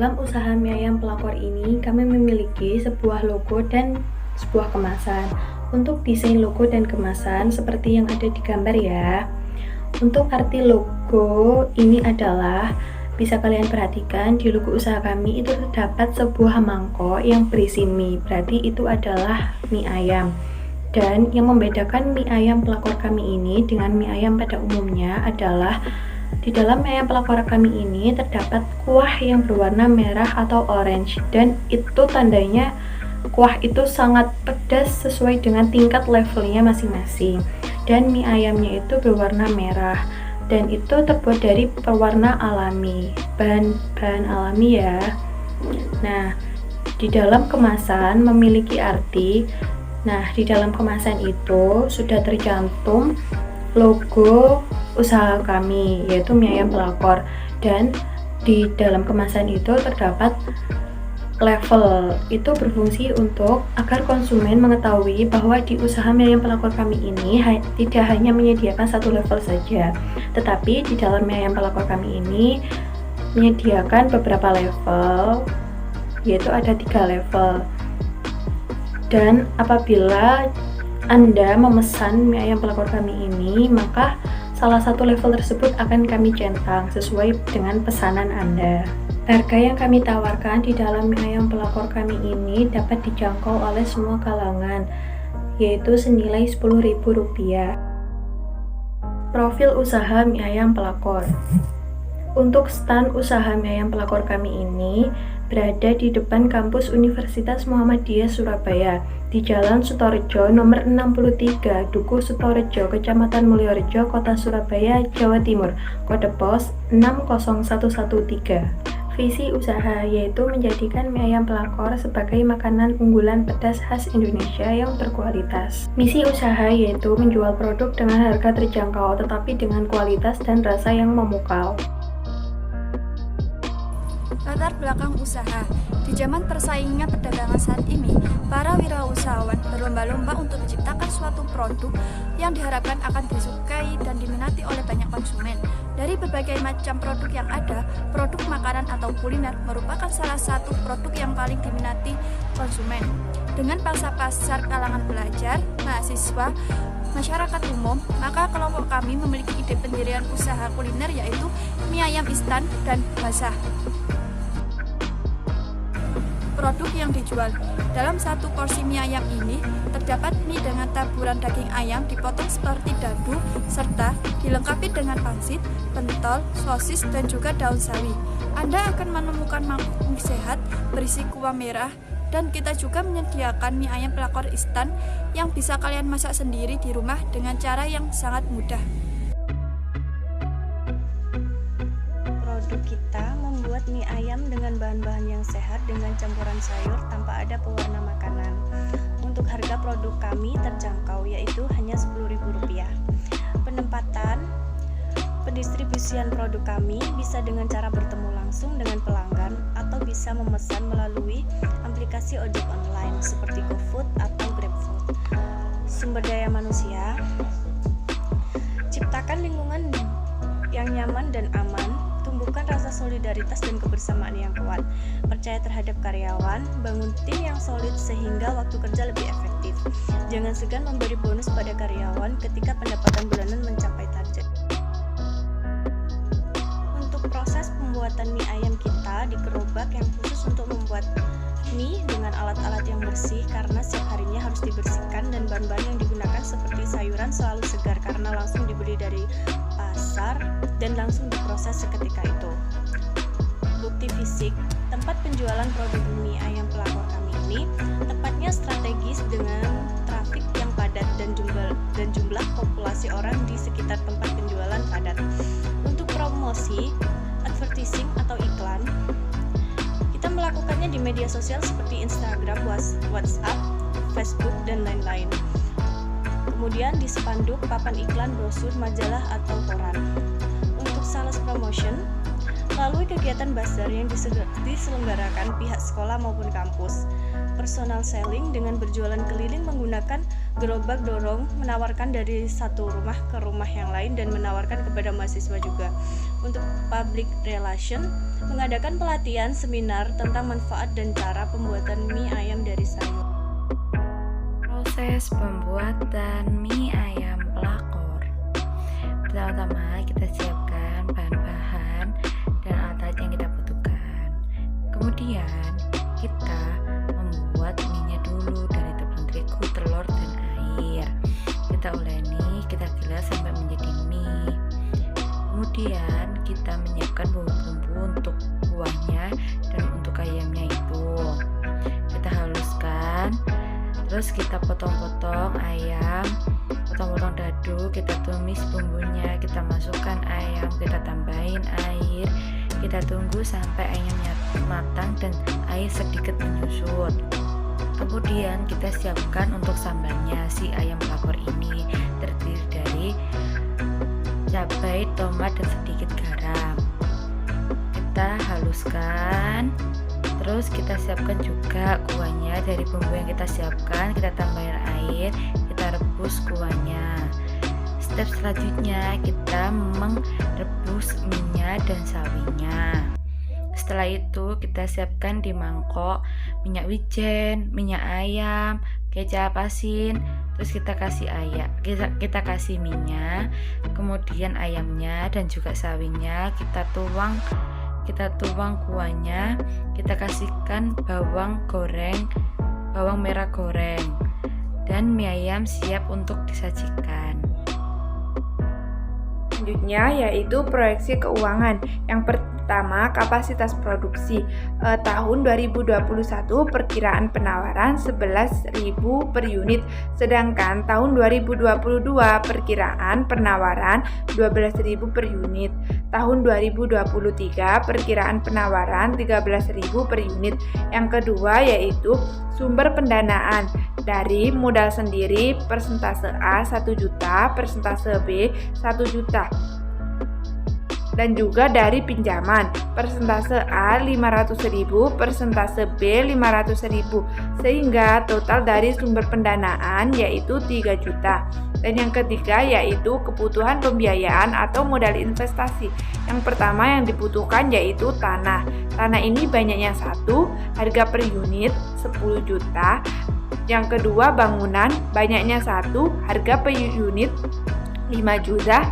dalam usaha mie ayam pelakor ini, kami memiliki sebuah logo dan sebuah kemasan. Untuk desain logo dan kemasan seperti yang ada di gambar ya. Untuk arti logo ini adalah, bisa kalian perhatikan di logo usaha kami itu terdapat sebuah mangkok yang berisi mie, berarti itu adalah mie ayam. Dan yang membedakan mie ayam pelakor kami ini dengan mie ayam pada umumnya adalah di dalam mie ayam pelakor kami ini terdapat kuah yang berwarna merah atau orange, dan itu tandanya kuah itu sangat pedas sesuai dengan tingkat levelnya masing-masing. Dan mie ayamnya itu berwarna merah dan itu terbuat dari pewarna alami, bahan alami ya. Nah, di dalam kemasan memiliki arti. Nah, di dalam kemasan itu sudah tercantum logo usaha kami, yaitu mie ayam pelakor, dan di dalam kemasan itu terdapat level. Itu berfungsi untuk agar konsumen mengetahui bahwa di usaha mie ayam pelakor kami ini tidak hanya menyediakan satu level saja, tetapi di dalam mie ayam pelakor kami ini menyediakan beberapa level, yaitu ada 3 level. Dan apabila Anda memesan mie ayam pelakor kami ini, maka salah satu level tersebut akan kami centang sesuai dengan pesanan Anda. Harga yang kami tawarkan di dalam mie ayam pelakor kami ini dapat dijangkau oleh semua kalangan, yaitu senilai Rp10.000. Profil usaha mie ayam pelakor. Untuk stand usaha mie ayam pelakor kami ini berada di depan kampus Universitas Muhammadiyah Surabaya, di Jalan Sutorejo nomor 63, Dukuh Sutorejo, Kecamatan Mulyorejo, Kota Surabaya, Jawa Timur, kode pos 60113. Visi usaha yaitu menjadikan mie ayam pelakor sebagai makanan unggulan pedas khas Indonesia yang berkualitas. Misi usaha yaitu menjual produk dengan harga terjangkau tetapi dengan kualitas dan rasa yang memukau. Latar belakang usaha. Di zaman persaingan perdagangan saat ini, para wirausahawan berlomba-lomba untuk menciptakan suatu produk yang diharapkan akan disukai dan diminati oleh banyak konsumen. Dari berbagai macam produk yang ada, produk makanan atau kuliner merupakan salah satu produk yang paling diminati konsumen. Dengan pangsa pasar kalangan pelajar, mahasiswa, masyarakat umum, maka kelompok kami memiliki ide pendirian usaha kuliner yaitu mie ayam instan dan basah. Produk yang dijual dalam satu porsi mie ayam ini terdapat mie dengan taburan daging ayam dipotong seperti dadu serta dilengkapi dengan pangsit, pentol, sosis dan juga daun sawi. Anda akan menemukan mangkuk mie sehat berisi kuah merah, dan kita juga menyediakan mie ayam pelakor instan yang bisa kalian masak sendiri di rumah dengan cara yang sangat mudah. Produk kita membuat mie ayam dengan bahan-bahan yang sehat dengan campuran sayur tanpa ada pewarna makanan. Untuk harga produk kami terjangkau yaitu hanya Rp10.000. Penempatan pendistribusian produk kami bisa dengan cara bertemu langsung dengan pelanggan atau bisa memesan melalui aplikasi ojek online seperti GoFood atau GrabFood. Sumber daya manusia, ciptakan lingkungan yang nyaman dan aman, tumbuhkan rasa solidaritas dan kebersamaan yang kuat, percaya terhadap karyawan, bangun tim yang solid sehingga waktu kerja lebih efektif. Jangan segan memberi bonus pada karyawan ketika pendapatan bulanan mencapai target. Untuk proses pembuatan mie ayam kita di gerobak yang khusus untuk membuat mie dengan alat-alat yang bersih karena setiap harinya harus dibersihkan, dan bahan-bahan yang digunakan seperti sayuran selalu segar karena langsung dibeli dari pasar dan langsung diproses seketika itu. Bukti fisik, tempat penjualan produk mie ayam pelakor kami ini tepatnya strategis dengan trafik yang padat dan jumlah populasi orang di sekitar tempat penjualan padat. Untuk promosi, advertising atau iklan, kita melakukannya di media sosial seperti Instagram, WhatsApp, Facebook, dan lain-lain. Kemudian di spanduk, papan iklan, brosur, majalah, atau koran. Untuk sales promotion, melalui kegiatan bazar yang diselenggarakan pihak sekolah maupun kampus. Personal selling dengan berjualan keliling menggunakan Gerobak dorong menawarkan dari satu rumah ke rumah yang lain dan menawarkan kepada mahasiswa juga. Untuk public relation, mengadakan pelatihan seminar tentang manfaat dan cara pembuatan mie ayam dari sayur. Proses pembuatan mie ayam pelakor. Pertama-tama kita siapkan bahan-bahan dan alat yang kita butuhkan. Kemudian kita membuat mie-nya dulu dari tepung terigu, telur, dan air. Kita uleni, kita gilas sampai menjadi mie. Kemudian kita menyiapkan bumbu-bumbu untuk kuahnya dan untuk ayamnya itu. Kita haluskan, terus kita potong-potong ayam, potong-potong dadu, kita tumis bumbunya, kita masukkan ayam, kita tambahin air, kita tunggu sampai ayamnya matang dan air sedikit menyusut. Kemudian kita siapkan untuk sambalnya. Si ayam pelakor ini terdiri dari cabai, tomat, dan sedikit garam. Kita haluskan, terus kita siapkan juga kuahnya. Dari bumbu yang kita siapkan, kita tambahin air, kita rebus kuahnya. Step selanjutnya kita merebus minyak dan sawinya. Setelah itu kita siapkan di mangkok minyak wijen, minyak ayam, kecap asin, terus kita kasih kita kasih minyak, kemudian ayamnya dan juga sawinya kita tuang kuahnya, kita kasihkan bawang merah goreng, dan mie ayam siap untuk disajikan. Selanjutnya yaitu proyeksi keuangan. Yang pertama, kapasitas produksi. Tahun 2021 perkiraan penawaran 11.000 per unit, sedangkan tahun 2022 perkiraan penawaran 12.000 per unit. Tahun 2023 perkiraan penawaran 13.000 per unit. Yang kedua yaitu sumber pendanaan. Dari modal sendiri persentase A 1 juta, persentase B 1 juta. Dan juga dari pinjaman, persentase A 500.000, persentase B 500.000, sehingga total dari sumber pendanaan yaitu 3 juta. Dan yang ketiga yaitu kebutuhan pembiayaan atau modal investasi. Yang pertama yang dibutuhkan yaitu tanah. Tanah ini banyaknya 1, harga per unit 10 juta. Yang kedua bangunan, banyaknya 1, harga per unit 5 juta.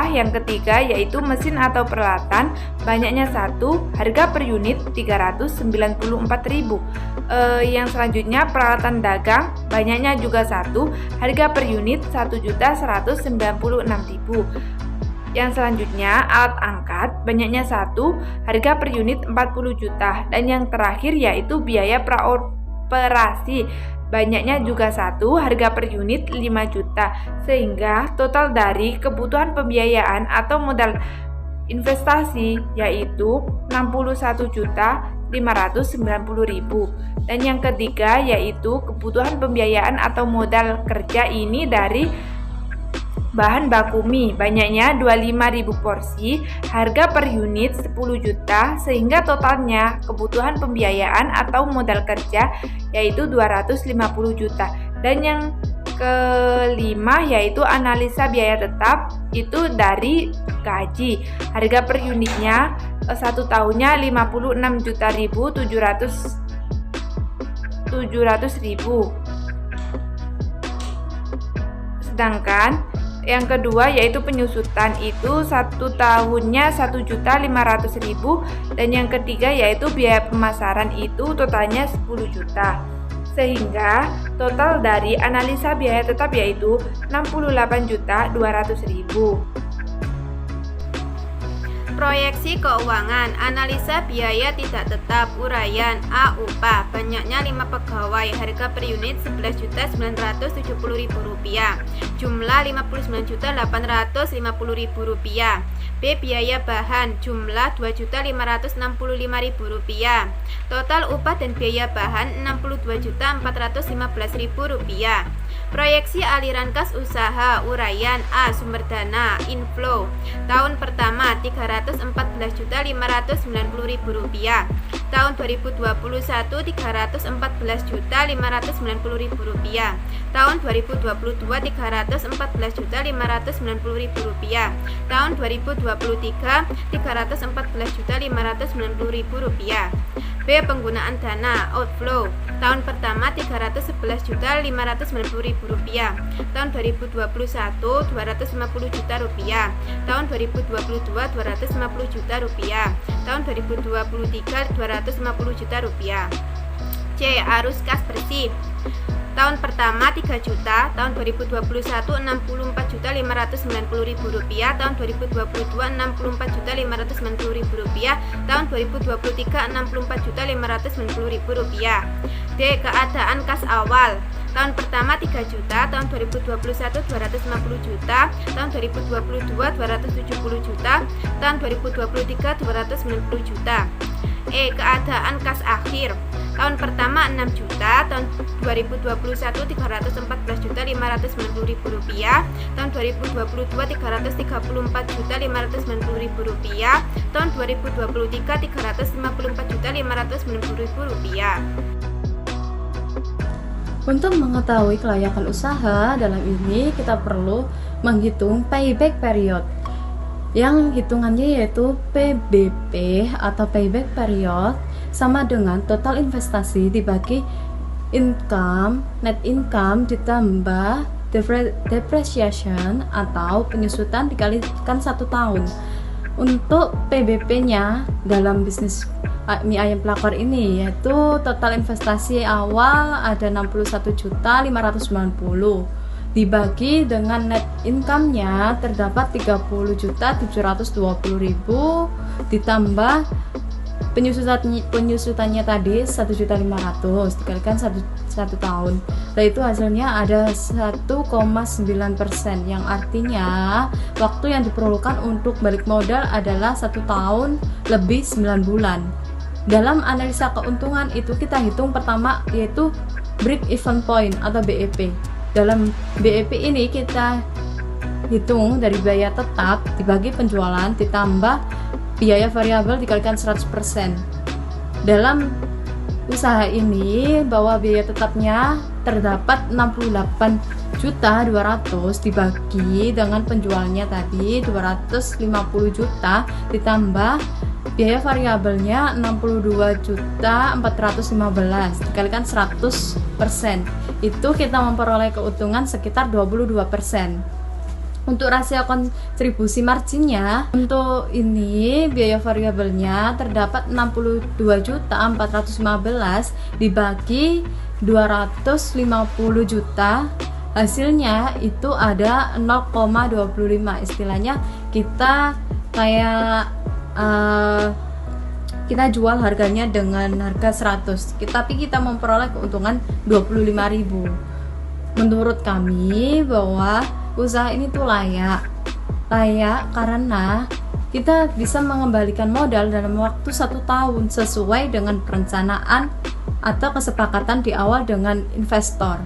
Yang ketiga yaitu mesin atau peralatan, banyaknya 1, harga per unit 394.000. Yang selanjutnya peralatan dagang, banyaknya juga 1, harga per unit 1.196.000. Yang selanjutnya alat angkat, banyaknya 1, harga per unit 40 juta. Dan yang terakhir yaitu biaya praoperasi, banyaknya juga 1, harga per unit 5 juta, sehingga total dari kebutuhan pembiayaan atau modal investasi yaitu 61.590.000. Dan yang ketiga yaitu kebutuhan pembiayaan atau modal kerja ini dari bahan baku mie, banyaknya 25.000 porsi, harga per unit 10 juta, sehingga totalnya kebutuhan pembiayaan atau modal kerja yaitu 250 juta. Dan yang kelima yaitu analisa biaya tetap, itu dari gaji. Harga per unitnya 1 tahunnya 56.700.000. Sedangkan yang kedua yaitu penyusutan, itu 1 tahunnya 1.500.000. Dan yang ketiga yaitu biaya pemasaran, itu totalnya 10 juta. Sehingga total dari analisa biaya tetap yaitu 68.200.000. Proyeksi keuangan, analisa biaya tidak tetap, uraian A. Upah, banyaknya 5 pegawai, harga per unit Rp11.970.000, jumlah Rp59.850.000. B. Biaya bahan, jumlah Rp2.565.000, total upah dan biaya bahan Rp62.415.000. Proyeksi aliran kas usaha uraian A. Sumber dana inflow tahun pertama Rp314.590.000, tahun 2021 Rp314.590.000, tahun 2022 Rp314.590.000, tahun 2023 Rp314.590.000. B. Penggunaan dana outflow tahun pertama Rp311.590.000, tahun 2021 Rp250 juta, tahun 2022 Rp250 juta, tahun 2023 Rp250 juta. C. Arus kas bersih tahun pertama 3 juta, tahun 2021 Rp64.590.000, tahun 2022 Rp64.590.000, tahun 2023 Rp64.590.000. D. Keadaan kas awal tahun pertama 3 juta, tahun 2021 250 juta, tahun 2022 270 juta, tahun 2023 290 juta. E. Keadaan kas akhir tahun pertama 6 juta, tahun 2021 Rp314.590.000, tahun 2022 Rp334.590.000, tahun 2023 Rp354.590.000. Untuk mengetahui kelayakan usaha, dalam ini kita perlu menghitung payback period, yang hitungannya yaitu PBP atau payback period sama dengan total investasi dibagi net income ditambah depreciation atau penyusutan dikalikan 1 tahun. Untuk PBP-nya dalam bisnis mie ayam pelakor ini yaitu total investasi awal ada 61.590.000 dibagi dengan net income-nya terdapat 30.720.000 ditambah penyusutannya tadi 1.500.000 dikalikan 1 tahun. Nah, itu hasilnya ada 1,9%, yang artinya waktu yang diperlukan untuk balik modal adalah 1 tahun lebih 9 bulan. Dalam analisa keuntungan itu kita hitung pertama yaitu break even point atau BEP. Dalam BEP ini kita hitung dari biaya tetap dibagi penjualan ditambah biaya variabel dikalikan 100%. Dalam usaha ini bahwa biaya tetapnya terdapat 68.200.000 dibagi dengan penjualnya tadi 250 juta ditambah biaya variabelnya 62.415 dikalikan 100%. Itu kita memperoleh keuntungan sekitar 22%. Untuk rasio kontribusi marginnya, untuk ini biaya variabelnya terdapat 62.415 dibagi 250 juta, hasilnya itu ada 0,25. Istilahnya kita kayak kita jual harganya dengan harga 100, tapi kita memperoleh keuntungan 25.000. Menurut kami bahwa usaha ini tuh layak karena kita bisa mengembalikan modal dalam waktu 1 tahun sesuai dengan perencanaan atau kesepakatan di awal dengan investor.